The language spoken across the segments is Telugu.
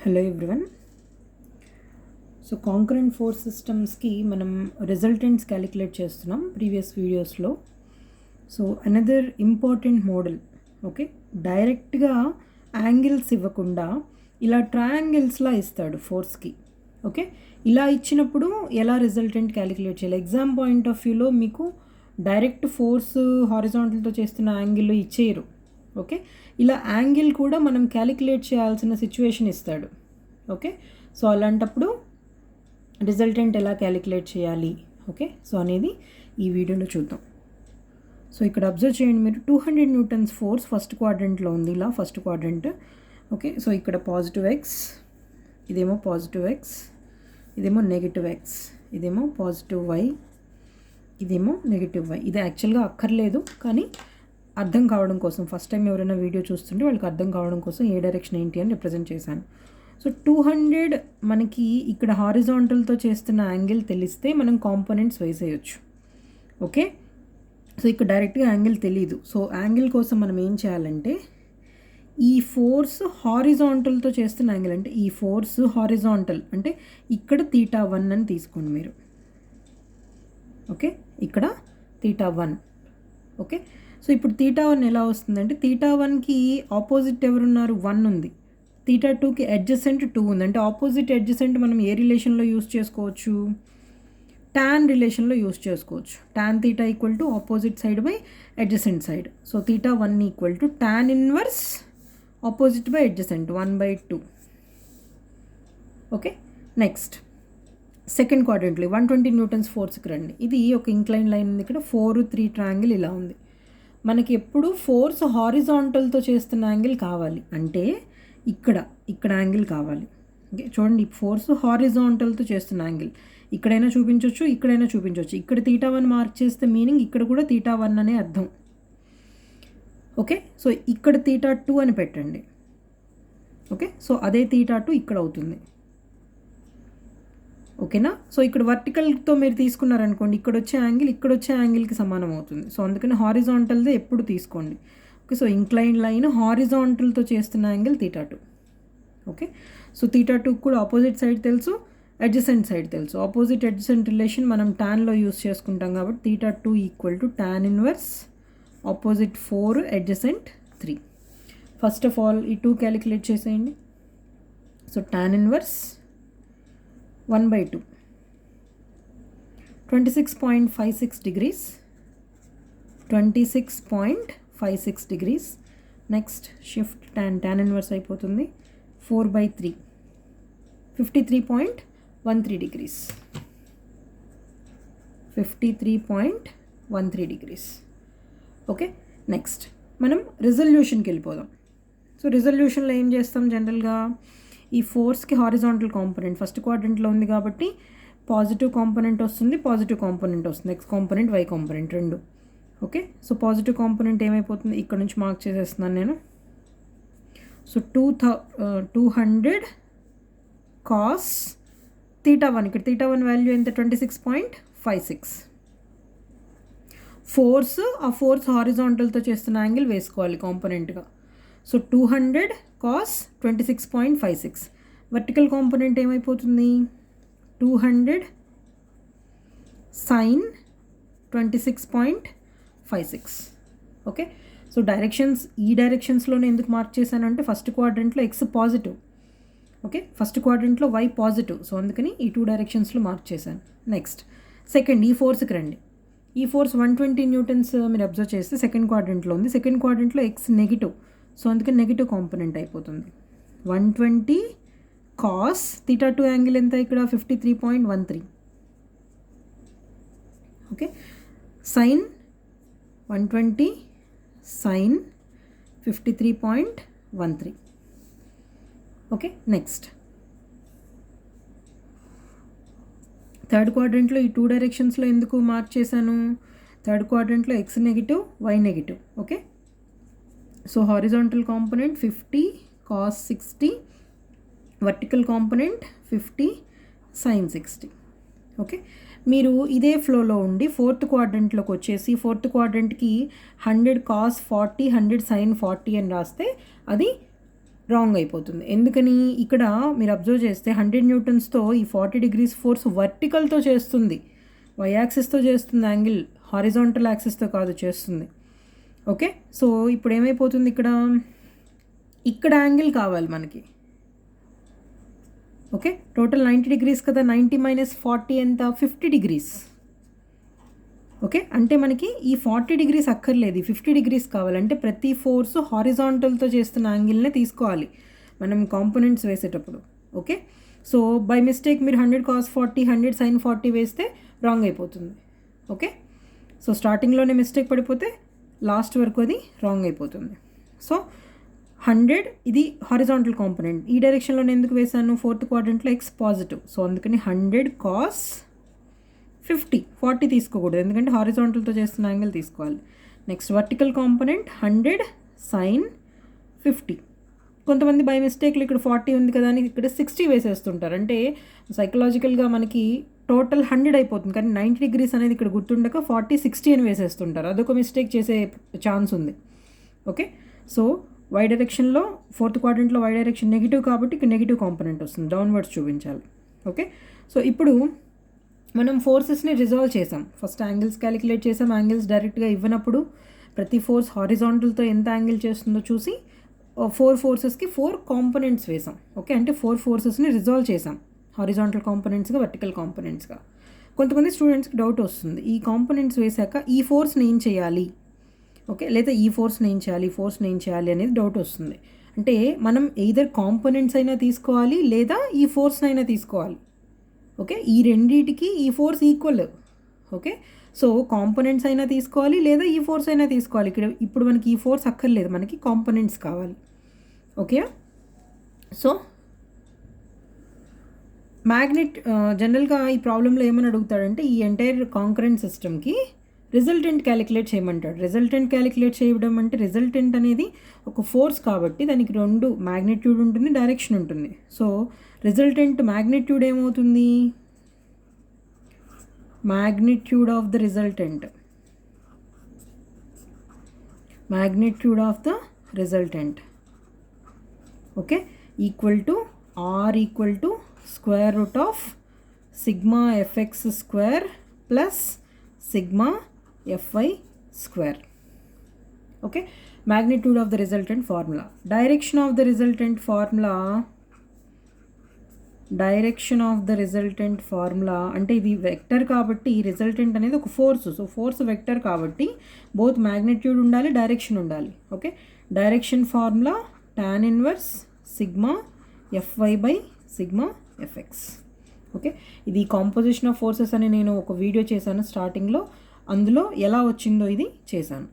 Hello everyone. So concurrent force సిస్టమ్స్కి మనం రిజల్టెంట్స్ క్యాలిక్యులేట్ చేస్తున్నాం ప్రీవియస్ వీడియోస్లో. So another important model, okay, డైరెక్ట్గా యాంగిల్స్ ఇవ్వకుండా ఇలా ట్రయాంగిల్స్లా ఇస్తాడు ఫోర్స్కి. ఓకే, ఇలా ఇచ్చినప్పుడు ఎలా రిజల్టెంట్ క్యాలిక్యులేట్ చేయాలి? ఎగ్జామ్ పాయింట్ ఆఫ్ వ్యూలో మీకు డైరెక్ట్ ఫోర్స్ హారిజాంటల్తో చేస్తున్న యాంగిల్ ఇచ్చేయరు. ఓకే, ఇలా యాంగిల్ కూడా మనం క్యాలిక్యులేట్ చేయాల్సిన సిచ్యువేషన్ ఇస్తాడు. ఓకే, సో అలాంటప్పుడు రిజల్టెంట్ ఎలా క్యాలిక్యులేట్ చేయాలి, ఓకే, సో అనేది ఈ వీడియోలో చూద్దాం. సో ఇక్కడ అబ్జర్వ్ చేయండి మీరు, 200 న్యూటన్స్ ఫోర్స్ ఫస్ట్ క్వాడ్రంట్లో ఉంది. ఇలా ఫస్ట్ క్వాడ్రంట్. ఓకే, సో ఇక్కడ పాజిటివ్ ఎక్స్, ఇదేమో పాజిటివ్ ఎక్స్, ఇదేమో నెగిటివ్ ఎక్స్, ఇదేమో పాజిటివ్ వై, ఇదేమో నెగిటివ్ వై. ఇది యాక్చువల్గా అక్కర్లేదు, కానీ అర్థం కావడం కోసం, ఫస్ట్ టైం ఎవరైనా వీడియో చూస్తుంటే వాళ్ళకి అర్థం కావడం కోసం ఏ డైరెక్షన్ ఏంటి అని రిప్రజెంట్ చేశాను. సో 200 మనకి ఇక్కడ హారిజాంటల్తో చేస్తున్న యాంగిల్ తెలిస్తే మనం కాంపోనెంట్స్ వేసేయచ్చు. ఓకే, సో ఇక్కడ డైరెక్ట్గా యాంగిల్ తెలీదు. సో యాంగిల్ కోసం మనం ఏం చేయాలంటే, ఈ ఫోర్స్ హారిజాంటల్తో చేస్తున్న యాంగిల్ అంటే ఈ ఫోర్స్ హారిజాంటల్ అంటే ఇక్కడ θ1 అని తీసుకోండి మీరు. ఓకే, ఇక్కడ θ1. ఓకే, సో ఇప్పుడు θ1 ఎలా వస్తుందంటే, θ1కి ఆపోజిట్ ఎవరున్నారు? 1 ఉంది. θ2కి అడ్జసెంట్ 2 ఉంది. అంటే ఆపోజిట్ అడ్జసెంట్ మనం ఏ రిలేషన్లో యూస్ చేసుకోవచ్చు? tan రిలేషన్లో యూస్ చేసుకోవచ్చు. tan θ equal to opposite side by adjacent side. So θ1 equal to tan inverse opposite by adjacent 1/2. Okay, next second క్వాడ్రంట్లో 120 న్యూటన్స్ ఫోర్స్కి రండి. ఇది ఒక ఇంక్లైన్ లైన్ ఉంది. ఇక్కడ 4-3 ట్రయాంగిల్ ఇలా ఉంది. మనకి ఎప్పుడు ఫోర్స్ హారిజాంటల్తో చేస్తున్న యాంగిల్ కావాలి అంటే ఇక్కడ యాంగిల్ కావాలి. ఓకే, చూడండి, ఫోర్స్ హారిజాంటల్తో చేస్తున్న యాంగిల్ ఇక్కడైనా చూపించవచ్చు, ఇక్కడైనా చూపించవచ్చు. ఇక్కడ θ1 మార్క్ చేస్తే మీనింగ్ ఇక్కడ కూడా θ1 అనే అర్థం. ఓకే, సో ఇక్కడ θ2 అని పెట్టండి. ఓకే, సో అదే θ2 ఇక్కడ అవుతుంది. ఓకేనా? సో ఇక్కడ వర్టికల్తో మీరు తీసుకున్నారనుకోండి, ఇక్కడ వచ్చే యాంగిల్కి సమానం అవుతుంది. సో అందుకని హారిజాంటల్దే ఎప్పుడు తీసుకోండి. ఓకే, సో ఇంక్లైన్ లైన్ హారిజాంటల్తో చేస్తున్న యాంగిల్ θ2. ఓకే, సో θ2 కూడా ఆపోజిట్ సైడ్ తెలుసు, అడ్జసెంట్ సైడ్ తెలుసు. ఆపోజిట్ అడ్జసెంట్ రిలేషన్ మనం టాన్లో యూస్ చేసుకుంటాం కాబట్టి θ2 equal to tan inverse opposite 4 adjacent 3. First of all ఈ 2 క్యాలిక్యులేట్ చేసేయండి. So tan inverse 1/2 26.56 degrees, 26.56 degrees. Next shift tan inverse అయిపోతుంది 4/3 53.13 degrees, 53.13 degrees. ఓకే, నెక్స్ట్ మనం రిజల్యూషన్కి వెళ్ళిపోదాం. సో రిజల్యూషన్లో ఏం చేస్తాం? జనరల్గా ఈ ఫోర్స్కి హారిజాంటల్ కాంపోనెంట్ ఫస్ట్ క్వాడ్రంట్లో ఉంది కాబట్టి పాజిటివ్ కాంపోనెంట్ వస్తుంది, ఎక్స్ కాంపోనెంట్, వై కాంపోనెంట్ రెండు. ఓకే, సో పాజిటివ్ కాంపోనెంట్ ఏమైపోతుంది? ఇక్కడ నుంచి మార్క్ చేసేస్తున్నాను నేను. సో 200 కాస్ θ1, ఇక్కడ θ1 వాల్యూ ఎంత? 26.56. ఆ ఫోర్స్ హారిజాంటల్తో చేస్తున్న యాంగిల్ వేసుకోవాలి కాంపోనెంట్గా. So 200 cos 26.56. వర్టికల్ కాంపోనెంట్ ఏమైపోతుంది? 200 సైన్ 26.56. ఓకే, సో డైరెక్షన్స్ ఈ డైరెక్షన్స్లోనే ఎందుకు మార్క్ చేశానంటే ఫస్ట్ క్వాడ్రంట్లో ఎక్స్ పాజిటివ్, ఓకే, ఫస్ట్ క్వాడ్రంట్లో వై పాజిటివ్. సో అందుకని ఈ 2 డైరెక్షన్స్లో మార్క్ చేశాను. నెక్స్ట్ సెకండ్ ఈ ఫోర్స్కి రండి. ఈ ఫోర్స్ 120 న్యూటన్స్ మీరు అబ్జర్వ్ చేస్తే సెకండ్ క్వాడ్రంట్లో ఉంది. సెకండ్ క్వాడ్రంట్లో ఎక్స్ నెగిటివ్, సో అందుకని నెగిటివ్ కాంపోనెంట్ అయిపోతుంది. 120 కాస్ θ2 యాంగిల్ ఎంత? ఇక్కడ 53.13. Okay, sine 120 sine 53.13. Okay, next third క్వాడ్రంట్లో ఈ 2 డైరెక్షన్స్లో ఎందుకు మార్క్ చేశాను? థర్డ్ క్వాడ్రంట్లో X negative, why negative. Okay, so horizontal component 50 cos 60, vertical component 50 sine 60. Okay, మీరు ఇదే ఫ్లోలో ఉండి ఫోర్త్ క్వాడ్రంట్లోకి వచ్చేసి ఫోర్త్ క్వాడ్రంట్కి 100 కాస్ 40, 100 సైన్ 40 అని రాస్తే అది రాంగ్ అయిపోతుంది. ఎందుకని ఇక్కడ మీరు అబ్జర్వ్ చేస్తే 100 న్యూటన్స్తో ఈ 40 డిగ్రీస్ ఫోర్స్ వర్టికల్తో చేస్తుంది, వై యాక్సిస్తో చేస్తుంది యాంగిల్, హారిజాంటల్ యాక్సిస్తో కాదు చేస్తుంది. ఓకే, సో ఇప్పుడు ఏమైపోతుంది ఇక్కడ యాంగిల్ కావాలి మనకి. ఓకే, టోటల్ 90 డిగ్రీస్ కదా, 90 మైనస్ 40 ఎంత, 50 డిగ్రీస్. ఓకే, అంటే మనకి ఈ 40 డిగ్రీస్ అక్కర్లేదు, 50 డిగ్రీస్ కావాలంటే ప్రతి ఫోర్స్ హారిజాంటల్తో చేస్తున్న యాంగిల్నే తీసుకోవాలి మనం కాంపోనెంట్స్ వేసేటప్పుడు. ఓకే, సో బై మిస్టేక్ మీరు 100 cos 40 100 sin 40 వేస్తే రాంగ్ అయిపోతుంది. ఓకే, సో స్టార్టింగ్లోనే మిస్టేక్ పడిపోతే లాస్ట్ వరకు అది రాంగ్ అయిపోతుంది. సో 100 ఇది హారిజాంటల్ కాంపోనెంట్, ఈ డైరెక్షన్లో నేను ఎందుకు వేసాను, 4th క్వాడ్రంట్లో x పాజిటివ్, సో అందుకని 100 cos 50, 40 తీసుకోకూడదు ఎందుకంటే హారిజాంటల్తో చేస్తున్న యాంగిల్ తీసుకోవాలి. Next vertical component 100 sin 50. కొంతమంది బై మిస్టేక్లో ఇక్కడ 40 ఉంది కదా అని ఇక్కడ 60 వేసేస్తుంటారు. అంటే సైకలాజికల్గా మనకి టోటల్ 100 అయిపోతుంది కానీ 90 డిగ్రీస్ అనేది ఇక్కడ గుర్తుండక 40 60 అని వేసేస్తుంటారు, అదొక మిస్టేక్ చేసే ఛాన్స్ ఉంది. ఓకే, సో వై డైరెక్షన్లో 4th క్వాడ్రంట్లో వై డైరెక్షన్ నెగిటివ్ కాబట్టి ఇక్కడ నెగిటివ్ కాంపోనెంట్ వస్తుంది, డౌన్వర్డ్స్ చూపించాలి. ఓకే, సో ఇప్పుడు మనం ఫోర్సెస్ని రిజాల్వ్ చేసాం, ఫస్ట్ యాంగిల్స్ క్యాలిక్యులేట్ చేసాం, యాంగిల్స్ డైరెక్ట్గా ఇవ్వనప్పుడు ప్రతి ఫోర్స్ హారిజాంటల్తో ఎంత యాంగిల్ చేస్తుందో చూసి 4 ఫోర్సెస్కి 4 కాంపోనెంట్స్ వేసాం. ఓకే, అంటే 4 ఫోర్సెస్ని రిజాల్వ్ చేసాం, హారిజాంటల్ కాంపోనెంట్స్గా వర్టికల్ కాంపోనెంట్స్గా. కొంతమంది స్టూడెంట్స్కి డౌట్ వస్తుంది, ఈ కాంపోనెంట్స్ వేశాక ఈ ఫోర్స్ని ఏం చేయాలి, ఓకే, లేదా ఈ ఫోర్స్ని ఏం చేయాలి అనేది డౌట్ వస్తుంది. అంటే మనం ఎయిదర్ కాంపోనెంట్స్ అయినా తీసుకోవాలి లేదా ఈ ఫోర్స్ని అయినా తీసుకోవాలి. ఓకే, ఈ రెండింటికి ఈ force equal. Okay, so components అయినా తీసుకోవాలి లేదా ఈ ఫోర్స్ అయినా తీసుకోవాలి. ఇక్కడ ఇప్పుడు మనకి ఈ ఫోర్స్ అక్కర్లేదు, మనకి కాంపోనెంట్స్ కావాలి. ఓకే, సో మ్యాగ్నెట్ జనరల్గా ఈ ప్రాబ్లంలో ఏమని అడుగుతాడంటే ఈ ఎంటైర్ కాంకరెంట్ సిస్టమ్కి రిజల్టెంట్ క్యాలిక్యులేట్ చేయమంటాడు. రిజల్టెంట్ క్యాలిక్యులేట్ చేయడం అంటే రిజల్టెంట్ అనేది ఒక ఫోర్స్ కాబట్టి దానికి 2 మ్యాగ్నిట్యూడ్ ఉంటుంది, డైరెక్షన్ ఉంటుంది. సో రిజల్టెంట్ మ్యాగ్నిట్యూడ్ ఏమవుతుంది, magnitude of the resultant okay equal to R equal to square root of sigma fx square plus sigma fy square. Okay, magnitude of the resultant formula. Direction of the resultant formula అంటే ఇది వెక్టర్ కాబట్టి రిజల్టెంట్ అనేది ఒక ఫోర్స్, సో ఫోర్స్ వెక్టర్ కాబట్టి బోత్ మ్యాగ్నిట్యూడ్ ఉండాలి, డైరెక్షన్ ఉండాలి. Okay, direction formula tan inverse sigma fy by sigma FX. Okay, ఇది కాంపోజిషన్ ఆఫ్ ఫోర్సెస్ అని నేను ఒక వీడియో చేశాను స్టార్టింగ్లో, అందులో ఎలా వచ్చిందో ఇది చేశాను,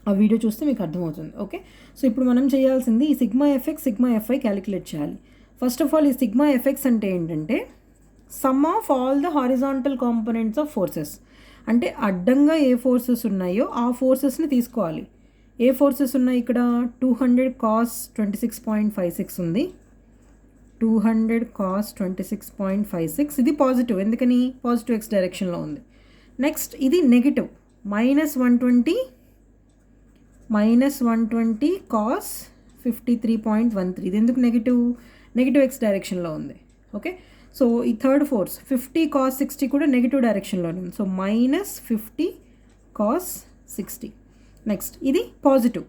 ఆ వీడియో చూస్తే మీకు అర్థమవుతుంది. ఓకే, సో ఇప్పుడు మనం చేయాల్సింది ఈ sigma fx sigma fy calculate చేయాలి. ఫస్ట్ ఆఫ్ ఆల్ ఈ సిగ్మా ఎఫ్ఎక్స్ అంటే ఏంటంటే sum of all the horizontal components of forces, అంటే అడ్డంగా ఏ ఫోర్సెస్ ఉన్నాయో ఆ ఫోర్సెస్ని తీసుకోవాలి. ఏ ఫోర్సెస్ ఉన్నాయి ఇక్కడ, 200 cos 26.56 ఉంది, 200 cos 26.56, ఇది పాజిటివ్ ఎందుకని పాజిటివ్ ఎక్స్ డైరెక్షన్లో ఉంది. నెక్స్ట్ ఇది నెగిటివ్ -120 cos 53.13, ఇది ఎందుకు నెగిటివ్ ఎక్స్ డైరెక్షన్లో ఉంది. ఓకే, సో ఈ థర్డ్ ఫోర్స్ 50 cos 60 కూడా నెగిటివ్ డైరెక్షన్లోనే ఉంది, సో -50 cos 60. నెక్స్ట్ ఇది పాజిటివ్,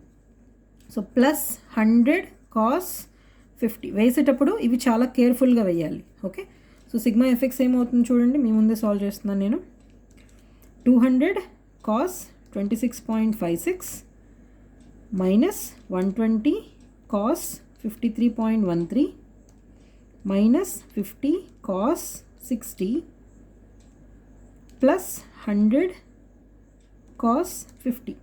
సో +100 cos 50. వేసేటప్పుడు ఇవి చాలా కేర్ఫుల్గా వేయాలి. ఓకే, సో సిగ్మా ఎఫెక్స్ ఏమవుతుంది చూడండి, మీ ముందే సాల్వ్ చేస్తున్నాను నేను. 200 cos 26.56 -120 cos 53.13 -50 cos 60 +100 cos 50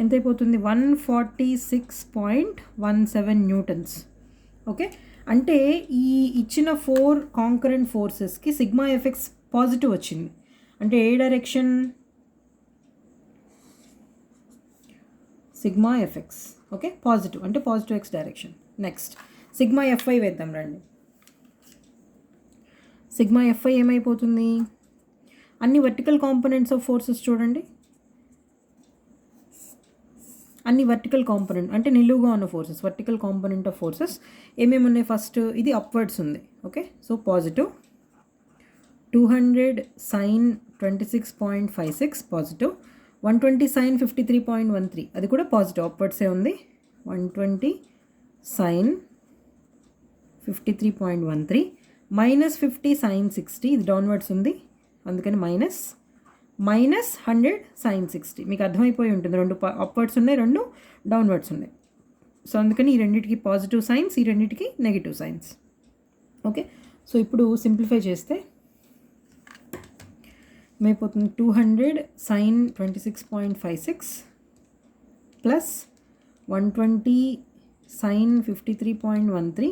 ఎంత అయిపోతుంది, 146.17 న్యూటన్స్. ఓకే, అంటే ఈ ఇచ్చిన 4 కాంకరెంట్ ఫోర్సెస్కి సిగ్మా ఎఫెక్స్ పాజిటివ్ వచ్చింది, అంటే ఏ direction, sigma FX. Okay, positive అంటే positive X direction. Next sigma FY వేద్దాం రండి. సిగ్మా ఎఫ్ఐ ఏమైపోతుంది, అన్ని వర్టికల్ కాంపోనెంట్స్ ఆఫ్ ఫోర్సెస్ చూడండి, అన్ని వర్టికల్ కాంపోనెంట్ అంటే నిలువుగా ఉన్న forces, vertical component of forces ఏమేమి ఉన్నాయి? ఫస్ట్ ఇది అప్వర్డ్స్ ఉంది. Okay, so positive 200 sin 26.56 positive, 120 sin 53.13 అది కూడా పాజిటివ్, అప్వర్డ్సే ఉంది. 120 sin 53.13 మైనస్ 50 sin 60 ఇది డౌన్వర్డ్స్ ఉంది, అందుకని మైనస్ 100 sin 60. మీకు అర్థమైపోయి ఉంటుంది, రెండు అప్వర్డ్స్ ఉన్నాయి, రెండు డౌన్వర్డ్స్ ఉన్నాయి. సో అందుకని ఈ రెండింటికి పాజిటివ్ సైన్స్, ఈ రెండింటికి నెగిటివ్ సైన్స్. ఓకే, సో ఇప్పుడు సింప్లిఫై చేస్తే ఏమైపోతుంది? 200 sin 26.56 plus 120 sin 53.13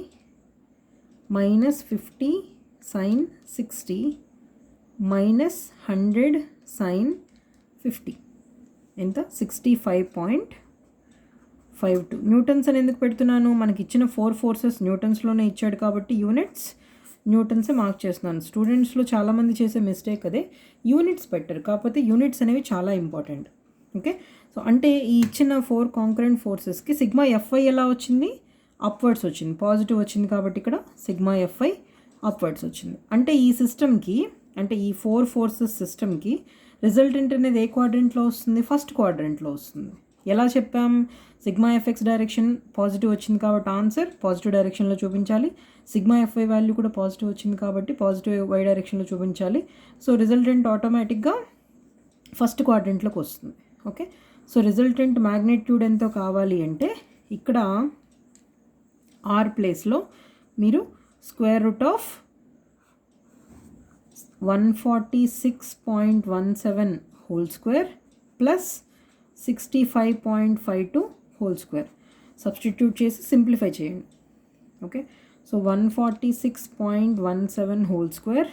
minus 50 sin 60 minus 100 sin 50 ఎంత? 65.52 న్యూటన్స్ అని ఎందుకు పెడుతున్నాను? మనకి ఇచ్చిన 4 ఫోర్సెస్ న్యూటన్స్లోనే ఇచ్చాడు కాబట్టి యూనిట్స్ న్యూటన్సే మార్క్ చేస్తున్నాను. స్టూడెంట్స్లో చాలామంది చేసే మిస్టేక్ అదే, యూనిట్స్ పెట్టరు. కాకపోతే యూనిట్స్ అనేవి చాలా ఇంపార్టెంట్. ఓకే, సో అంటే ఈ ఇచ్చిన 4 కాంకరెంట్ ఫోర్సెస్కి సిగ్మా ఎఫ్ఐ ఎలా వచ్చింది? అప్వర్డ్స్ వచ్చింది, పాజిటివ్ వచ్చింది కాబట్టి ఇక్కడ సిగ్మా ఎఫ్ఐ అప్వర్డ్స్ వచ్చింది. అంటే ఈ సిస్టమ్కి, అంటే ఈ 4 ఫోర్సెస్ సిస్టమ్కి రిజల్టెంట్ అనేది ఏ క్వాడ్రంట్లో వస్తుంది? ఫస్ట్ క్వాడ్రంట్లో వస్తుంది. ఎలా చెప్పాం? సిగ్మా ఎఫ్ఎక్స్ డైరెక్షన్ పాజిటివ్ వచ్చింది కాబట్టి ఆన్సర్ పాజిటివ్ డైరెక్షన్లో చూపించాలి. సిగ్మా ఎఫ్ఐ వాల్యూ కూడా పాజిటివ్ వచ్చింది కాబట్టి పాజిటివ్ వై డైరెక్షన్లో చూపించాలి. సో రిజల్టెంట్ ఆటోమేటిక్గా ఫస్ట్ క్వాడ్రంట్లోకి వస్తుంది. ఓకే, సో రిజల్టెంట్ మ్యాగ్నిట్యూడ్ ఎంతో కావాలి అంటే ఇక్కడ ఆర్ ప్లేస్లో మీరు square root of 146.17 whole square plus 65.52 whole square substitute చేసి సింప్లిఫై చేయండి. Okay, so 146.17 whole square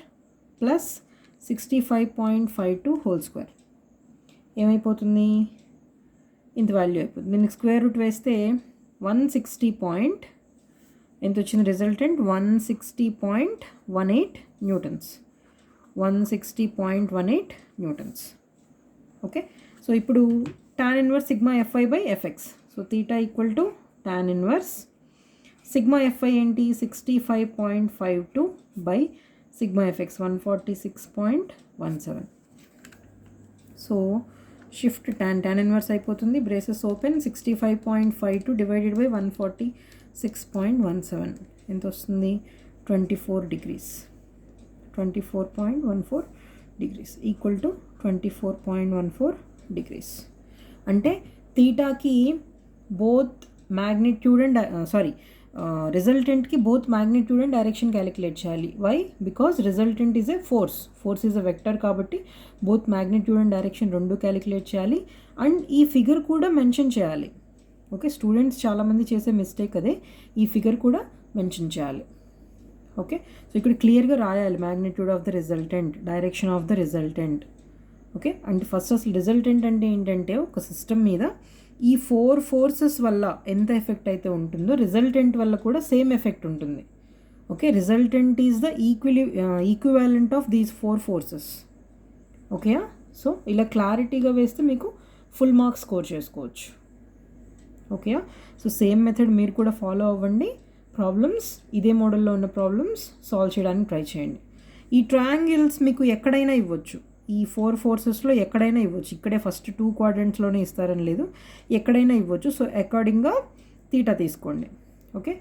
plus 65.52 whole square ఏమైపోతుంది? ఇంత వాల్యూ అయిపోతుంది. దీనికి స్క్వేర్ రూట్ వేస్తే 160 ఎంత వచ్చింది? Resultant 160.18 newtons, 160.18 newtons. Okay, so ఇప్పుడు tan inverse sigma FY by FX. So theta equal to tan inverse sigma FY ఏంటి? 65.52 by sigma FX 146.17. So shift tan inverse అయిపోతుంది, బ్రేసెస్ ఓపెన్, 65.52 డివైడెడ్ బై 146.17 ఎంత వస్తుంది? 24 degrees, 24.14 degrees equal to 24.14 degrees. అంటే తీటాకి బోత్ మ్యాగ్నిట్యూడ్ అండ్ రిజల్టెంట్కి both magnitude and direction calculate చేయాలి. Why? Because resultant is A force is a vector కాబట్టి బోత్ మ్యాగ్నిట్యూడ్ అండ్ డైరెక్షన్ రెండు క్యాలిక్యులేట్ చేయాలి. అండ్ ఈ ఫిగర్ కూడా మెన్షన్ చేయాలి. ఓకే, స్టూడెంట్స్ చాలామంది చేసే మిస్టేక్ అదే, ఈ ఫిగర్ కూడా మెన్షన్ చేయాలి. ఓకే, సో ఇక్కడ క్లియర్గా రాయాలి magnitude of the resultant, direction of the resultant. Okay, అంటే ఫస్ట్ అసలు రిజల్టెంట్ అంటే ఏంటంటే ఒక సిస్టమ్ మీద ఈ 4 ఫోర్సెస్ వల్ల ఎంత ఎఫెక్ట్ అయితే ఉంటుందో రిజల్టెంట్ వల్ల కూడా సేమ్ ఎఫెక్ట్ ఉంటుంది. Okay, resultant is the equivalent of these 4 forces. Okay, so ఇలా క్లారిటీగా వేస్తే మీకు ఫుల్ మార్క్స్ స్కోర్ చేసుకోవచ్చు. ఓకే, సో సేమ్ మెథడ్ మీరు కూడా ఫాలో అవ్వండి. ప్రాబ్లమ్స్ ఇదే మోడల్లో ఉన్న ప్రాబ్లమ్స్ సాల్వ్ చేయడానికి ట్రై చేయండి. ఈ ట్రయాంగిల్స్ మీకు ఎక్కడైనా ఇవ్వచ్చు, ఈ 4 ఫోర్సెస్లో ఎక్కడైనా ఇవ్వచ్చు. ఇక్కడే ఫస్ట్ 2 క్వాడ్రంట్స్లోనే ఇస్తారని లేదు, ఎక్కడైనా ఇవ్వచ్చు. సో అకార్డింగ్గా తీటా తీసుకోండి. ఓకే.